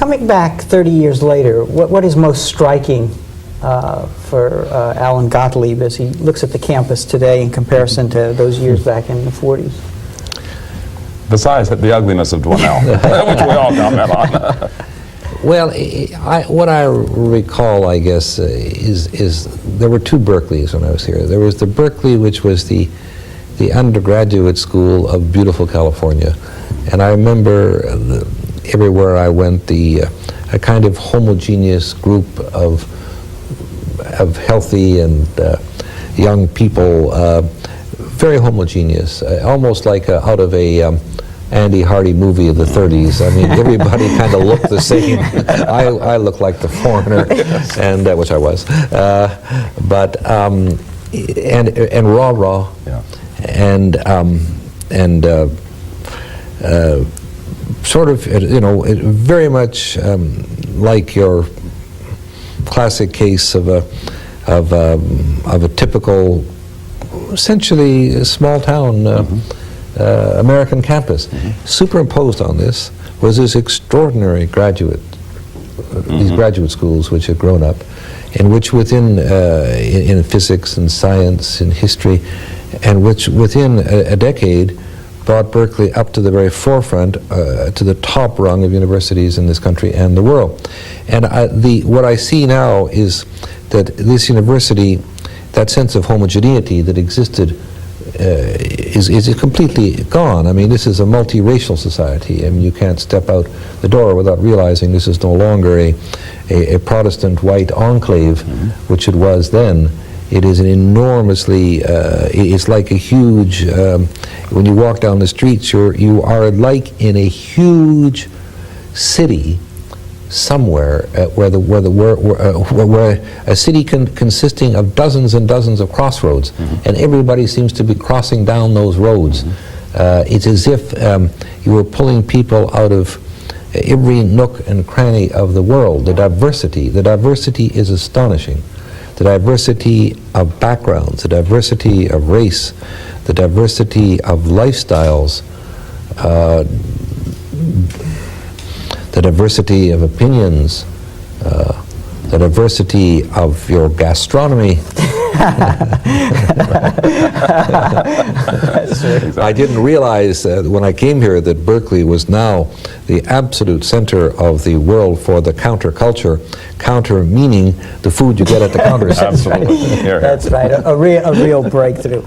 Coming back 30 years later, what is most striking for Allan Gotlieb as he looks at the campus today in comparison to those years back in the 40s? Besides the ugliness of Dwinell, which we all comment on. Well, what I recall, I guess, is there were two Berkeleys when I was here. There was the Berkeley, which was the undergraduate school of beautiful California, and I remember everywhere I went, a kind of homogeneous group of healthy and young people, very homogeneous, almost like out of a Andy Hardy movie of the 30s. I mean, everybody kind of looked the same. I looked like the foreigner, and which I was. And rah-rah, yeah. and sort of, you know, very much like your classic case of a typical, essentially small town. American campus. Superimposed on this was this extraordinary these graduate schools which had grown up, in which within, in physics and science and history, and which within a decade brought Berkeley up to the very forefront, to the top rung of universities in this country and the world. And what I see now is that this university, that sense of homogeneity that existed is completely gone. I mean, this is a multiracial society. I mean, you can't step out the door without realizing this is no longer a Protestant white enclave, which it was then. It is an enormously, it's like a huge, when you walk down the streets, you are like in a huge city somewhere where a city consisting of dozens and dozens of crossroads, and everybody seems to be crossing down those roads. It's as if you were pulling people out of every nook and cranny of the world. The diversity is astonishing. The diversity of backgrounds, the diversity of race, the diversity of lifestyles, the diversity of opinions, the diversity of your gastronomy. I didn't realize when I came here that Berkeley was now the absolute center of the world for the counterculture. Counter meaning the food you get at the counters. Absolutely. That's right. A real breakthrough.